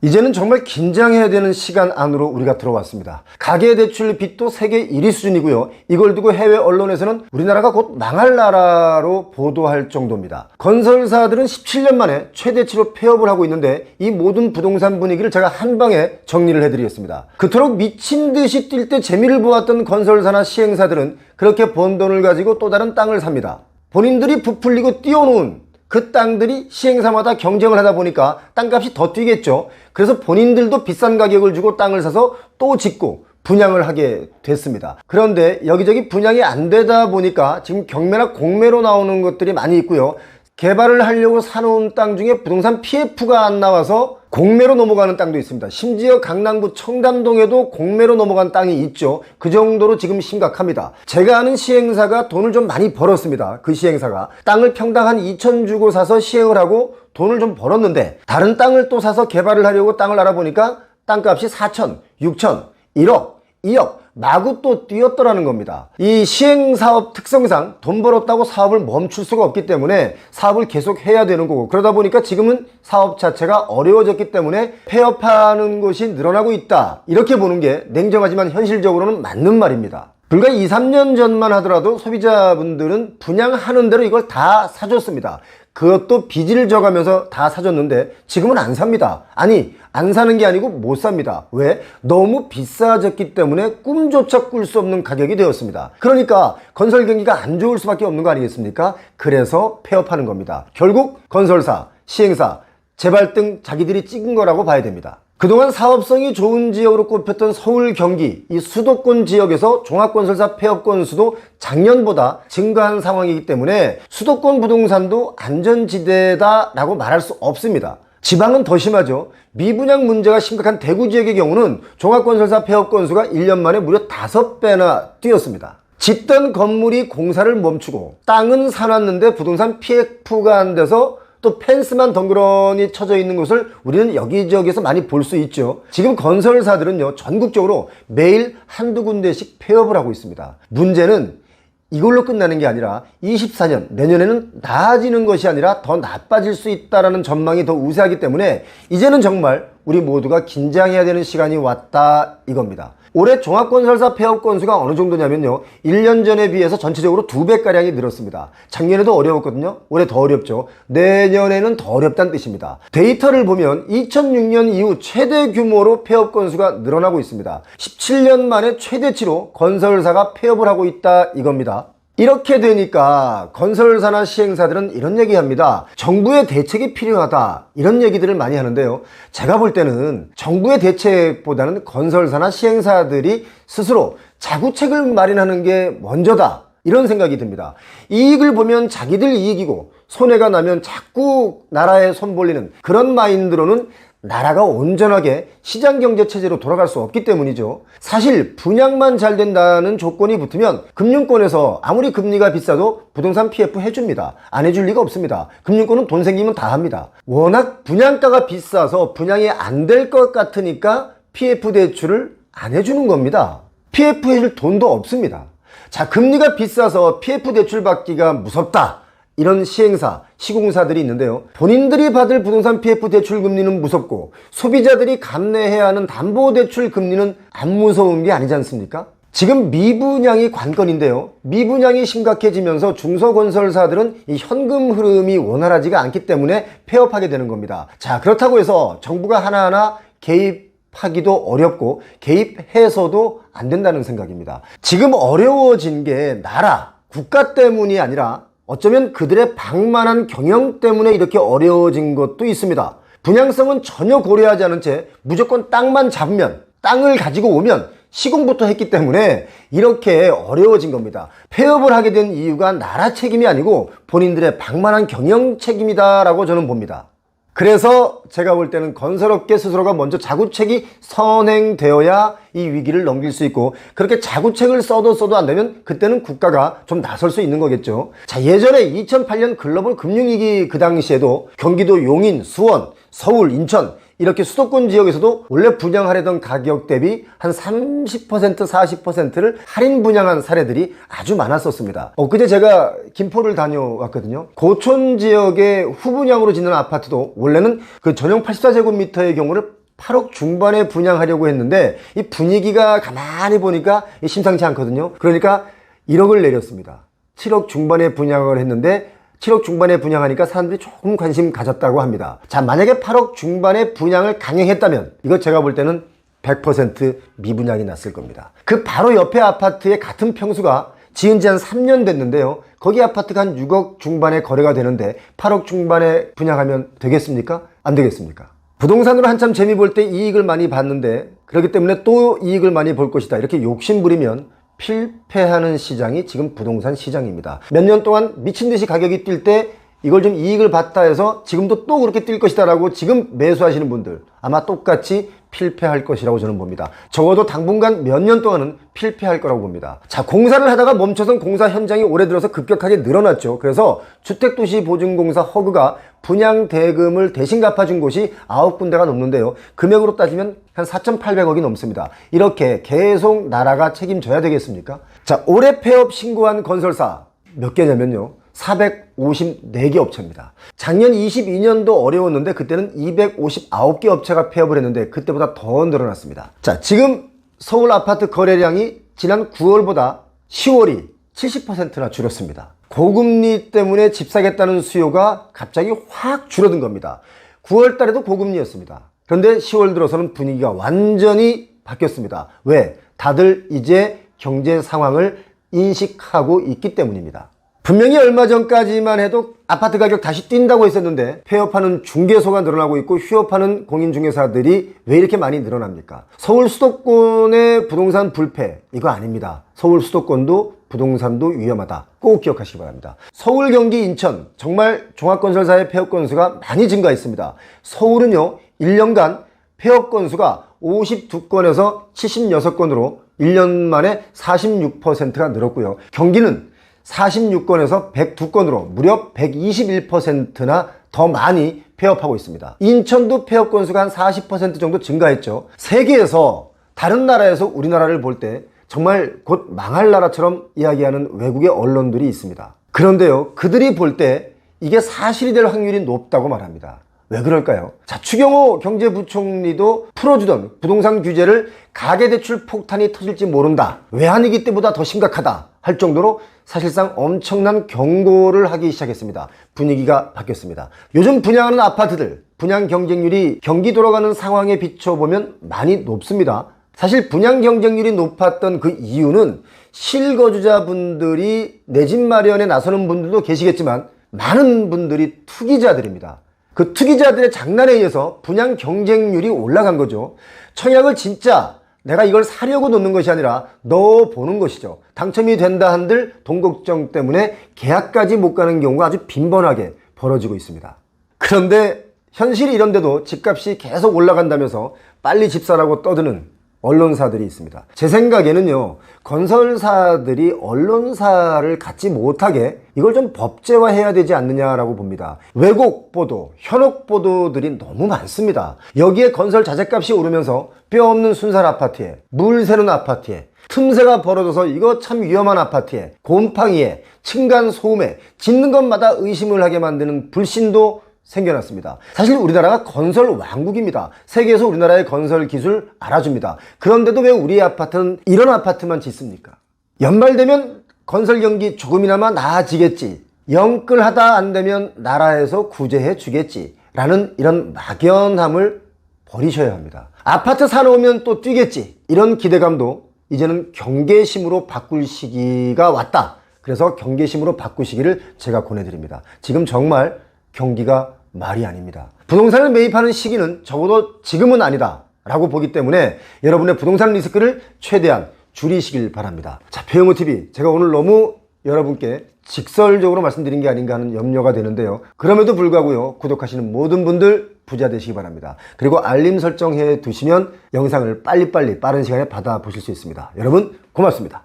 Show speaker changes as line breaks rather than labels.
이제는 정말 긴장해야 되는 시간 안으로 우리가 들어왔습니다. 가계대출 빚도 세계 1위 수준이고요. 이걸 두고 해외 언론에서는 우리나라가 곧 망할 나라로 보도할 정도입니다. 건설사들은 17년 만에 최대치로 폐업을 하고 있는데 이 모든 부동산 분위기를 제가 한 방에 정리를 해드리겠습니다. 그토록 미친 듯이 뛸 때 재미를 보았던 건설사나 시행사들은 그렇게 번 돈을 가지고 또 다른 땅을 삽니다. 본인들이 부풀리고 띄워놓은 그 땅들이 시행사마다 경쟁을 하다 보니까 땅값이 더 뛰겠죠. 그래서 본인들도 비싼 가격을 주고 땅을 사서 또 짓고 분양을 하게 됐습니다. 그런데 여기저기 분양이 안 되다 보니까 지금 경매나 공매로 나오는 것들이 많이 있고요. 개발을 하려고 사놓은 땅 중에 부동산 PF가 안 나와서 공매로 넘어가는 땅도 있습니다. 심지어 강남구 청담동에도 공매로 넘어간 땅이 있죠. 그 정도로 지금 심각합니다. 제가 아는 시행사가 돈을 좀 많이 벌었습니다. 그 시행사가 땅을 평당 한 2천 주고 사서 시행을 하고 돈을 좀 벌었는데 다른 땅을 또 사서 개발을 하려고 땅을 알아보니까 땅값이 4천, 6천, 1억, 2억 마구 또 뛰었더라는 겁니다. 이 시행사업 특성상 돈 벌었다고 사업을 멈출 수가 없기 때문에 사업을 계속 해야 되는 거고, 그러다 보니까 지금은 사업 자체가 어려워졌기 때문에 폐업하는 것이 늘어나고 있다, 이렇게 보는 게 냉정하지만 현실적으로는 맞는 말입니다. 불과 2, 3년 전만 하더라도 소비자분들은 분양하는 대로 이걸 다 사줬습니다. 그것도 빚을 져가면서 다 사줬는데 지금은 안 삽니다. 아니, 안 사는 게 아니고 못 삽니다. 왜? 너무 비싸졌기 때문에 꿈조차 꿀 수 없는 가격이 되었습니다. 그러니까 건설 경기가 안 좋을 수밖에 없는 거 아니겠습니까? 그래서 폐업하는 겁니다. 결국 건설사, 시행사, 재발 등 자기들이 찍은 거라고 봐야 됩니다. 그동안 사업성이 좋은 지역으로 꼽혔던 서울, 경기, 이 수도권 지역에서 종합건설사 폐업 건수도 작년보다 증가한 상황이기 때문에 수도권 부동산도 안전지대다라고 말할 수 없습니다. 지방은 더 심하죠. 미분양 문제가 심각한 대구 지역의 경우는 종합건설사 폐업 건수가 1년 만에 무려 5배나 뛰었습니다. 짓던 건물이 공사를 멈추고 땅은 사놨는데 부동산 PF가 안 돼서 또 펜스만 덩그러니 쳐져 있는 것을 우리는 여기저기서 많이 볼 수 있죠. 지금 건설사들은요, 전국적으로 매일 한두 군데씩 폐업을 하고 있습니다. 문제는 이걸로 끝나는 게 아니라 24년 내년에는 나아지는 것이 아니라 더 나빠질 수 있다는 전망이 더 우세하기 때문에 이제는 정말 우리 모두가 긴장해야 되는 시간이 왔다, 이겁니다. 올해 종합건설사 폐업 건수가 어느 정도냐면요, 1년 전에 비해서 전체적으로 2배가량이 늘었습니다. 작년에도 어려웠거든요. 올해 더 어렵죠. 내년에는 더 어렵다는 뜻입니다. 데이터를 보면 2006년 이후 최대 규모로 폐업 건수가 늘어나고 있습니다. 17년 만에 최대치로 건설사가 폐업을 하고 있다, 이겁니다. 이렇게 되니까 건설사나 시행사들은 이런 얘기합니다. 정부의 대책이 필요하다, 이런 얘기들을 많이 하는데요. 제가 볼 때는 정부의 대책보다는 건설사나 시행사들이 스스로 자구책을 마련하는 게 먼저다, 이런 생각이 듭니다. 이익을 보면 자기들 이익이고 손해가 나면 자꾸 나라에 손 벌리는 그런 마인드로는 나라가 온전하게 시장경제체제로 돌아갈 수 없기 때문이죠. 사실 분양만 잘 된다는 조건이 붙으면 금융권에서 아무리 금리가 비싸도 부동산 PF 해줍니다. 안 해줄 리가 없습니다. 금융권은 돈 생기면 다 합니다. 워낙 분양가가 비싸서 분양이 안 될 것 같으니까 PF 대출을 안 해주는 겁니다. PF 해줄 돈도 없습니다. 자, 금리가 비싸서 PF 대출 받기가 무섭다, 이런 시행사, 시공사들이 있는데요. 본인들이 받을 부동산 PF 대출 금리는 무섭고 소비자들이 감내해야 하는 담보대출 금리는 안 무서운 게 아니지 않습니까? 지금 미분양이 관건인데요. 미분양이 심각해지면서 중소건설사들은 이 현금 흐름이 원활하지가 않기 때문에 폐업하게 되는 겁니다. 자, 그렇다고 해서 정부가 하나하나 개입하기도 어렵고 개입해서도 안 된다는 생각입니다. 지금 어려워진 게 나라, 국가 때문이 아니라 어쩌면 그들의 방만한 경영 때문에 이렇게 어려워진 것도 있습니다. 분양성은 전혀 고려하지 않은 채 무조건 땅만 잡으면, 땅을 가지고 오면 시공부터 했기 때문에 이렇게 어려워진 겁니다. 폐업을 하게 된 이유가 나라 책임이 아니고 본인들의 방만한 경영 책임이다라고 저는 봅니다. 그래서 제가 볼 때는 건설업계 스스로가 먼저 자구책이 선행되어야 이 위기를 넘길 수 있고, 그렇게 자구책을 써도 안 되면 그때는 국가가 좀 나설 수 있는 거겠죠. 자, 예전에 2008년 글로벌 금융위기 그 당시에도 경기도 용인, 수원, 서울, 인천 이렇게 수도권 지역에서도 원래 분양하려던 가격 대비 한 30%, 40%를 할인 분양한 사례들이 아주 많았었습니다. 엊그제 제가 김포를 다녀왔거든요. 고촌 지역의 후분양으로 짓는 아파트도 원래는 그 전용 84제곱미터의 경우를 8억 중반에 분양하려고 했는데 이 분위기가 가만히 보니까 심상치 않거든요. 그러니까 1억을 내렸습니다. 7억 중반에 분양을 했는데 7억 중반에 분양하니까 사람들이 조금 관심 가졌다고 합니다. 자, 만약에 8억 중반에 분양을 강행했다면 이거 제가 볼 때는 100% 미분양이 났을 겁니다. 그 바로 옆에 아파트의 같은 평수가 지은 지 한 3년 됐는데요. 거기 아파트가 한 6억 중반에 거래가 되는데 8억 중반에 분양하면 되겠습니까? 안 되겠습니까? 부동산으로 한참 재미 볼 때 이익을 많이 봤는데 그렇기 때문에 또 이익을 많이 볼 것이다 이렇게 욕심부리면 필패하는 시장이 지금 부동산 시장입니다. 몇 년 동안 미친 듯이 가격이 뛸 때 이걸 좀 이익을 봤다 해서 지금도 또 그렇게 뛸 것이다 라고 지금 매수하시는 분들 아마 똑같이 필패할 것이라고 저는 봅니다. 적어도 당분간 몇 년 동안은 필패할 거라고 봅니다. 자, 공사를 하다가 멈춰선 공사 현장이 올해 들어서 급격하게 늘어났죠. 그래서 주택도시보증공사 허그가 분양 대금을 대신 갚아준 곳이 9군데가 넘는데요. 금액으로 따지면 한 4,800억이 넘습니다. 이렇게 계속 나라가 책임져야 되겠습니까? 자, 올해 폐업 신고한 건설사 몇 개냐면요. 454개 업체입니다. 작년 22년도 어려웠는데 그때는 259개 업체가 폐업을 했는데 그때보다 더 늘어났습니다. 자, 지금 서울 아파트 거래량이 지난 9월보다 10월이 70%나 줄었습니다. 고금리 때문에 집 사겠다는 수요가 갑자기 확 줄어든 겁니다. 9월 달에도 고금리였습니다. 그런데 10월 들어서는 분위기가 완전히 바뀌었습니다. 왜? 다들 이제 경제 상황을 인식하고 있기 때문입니다. 분명히 얼마 전까지만 해도 아파트 가격 다시 뛴다고 했었는데 폐업하는 중개소가 늘어나고 있고 휴업하는 공인중개사들이 왜 이렇게 많이 늘어납니까? 서울 수도권의 부동산 불패 이거 아닙니다. 서울 수도권도 부동산도 위험하다. 꼭 기억하시기 바랍니다. 서울, 경기, 인천 정말 종합건설사의 폐업 건수가 많이 증가했습니다. 서울은요 1년간 폐업 건수가 52건에서 76건으로 1년 만에 46%가 늘었고요. 경기는 46건에서 102건으로 무려 121%나 더 많이 폐업하고 있습니다. 인천도 폐업 건수가 한 40% 정도 증가했죠. 세계에서 다른 나라에서 우리나라를 볼 때 정말 곧 망할 나라처럼 이야기하는 외국의 언론들이 있습니다. 그런데요, 그들이 볼 때 이게 사실이 될 확률이 높다고 말합니다. 왜 그럴까요? 자, 추경호 경제부총리도 풀어주던 부동산 규제를 가계대출 폭탄이 터질지 모른다. 외환위기 때보다 더 심각하다. 할 정도로 사실상 엄청난 경고를 하기 시작했습니다. 분위기가 바뀌었습니다. 요즘 분양하는 아파트들, 분양 경쟁률이 경기 돌아가는 상황에 비춰보면 많이 높습니다. 사실 분양 경쟁률이 높았던 그 이유는 실거주자분들이 내 집 마련에 나서는 분들도 계시겠지만 많은 분들이 투기자들입니다. 그 투기자들의 장난에 의해서 분양 경쟁률이 올라간 거죠. 청약을 진짜 내가 이걸 사려고 놓는 것이 아니라 넣어보는 것이죠. 당첨이 된다 한들 돈 걱정 때문에 계약까지 못 가는 경우가 아주 빈번하게 벌어지고 있습니다. 그런데 현실이 이런데도 집값이 계속 올라간다면서 빨리 집 사라고 떠드는 언론사들이 있습니다. 제 생각에는요, 건설사들이 언론사를 갖지 못하게 이걸 좀 법제화해야 되지 않느냐라고 봅니다. 왜곡 보도, 현혹 보도들이 너무 많습니다. 여기에 건설 자재값이 오르면서 뼈 없는 순살 아파트에, 물 새는 아파트에, 틈새가 벌어져서 이거 참 위험한 아파트에, 곰팡이에, 층간 소음에, 짓는 것마다 의심을 하게 만드는 불신도 생겨났습니다. 사실 우리나라가 건설 왕국입니다. 세계에서 우리나라의 건설 기술 알아줍니다. 그런데도 왜 우리 아파트는 이런 아파트만 짓습니까? 연말 되면 건설 경기 조금이나마 나아지겠지. 영끌하다 안 되면 나라에서 구제해 주겠지. 라는 이런 막연함을 버리셔야 합니다. 아파트 사놓으면 또 뛰겠지. 이런 기대감도 이제는 경계심으로 바꿀 시기가 왔다. 그래서 경계심으로 바꾸시기를 제가 권해드립니다. 지금 정말 경기가 말이 아닙니다. 부동산을 매입하는 시기는 적어도 지금은 아니다 라고 보기 때문에 여러분의 부동산 리스크를 최대한 줄이시길 바랍니다. 자, 배영호TV, 제가 오늘 너무 여러분께 직설적으로 말씀드린 게 아닌가 하는 염려가 되는데요. 그럼에도 불구하고요, 구독하시는 모든 분들 부자 되시기 바랍니다. 그리고 알림 설정해 두시면 영상을 빨리빨리 빠른 시간에 받아보실 수 있습니다. 여러분 고맙습니다.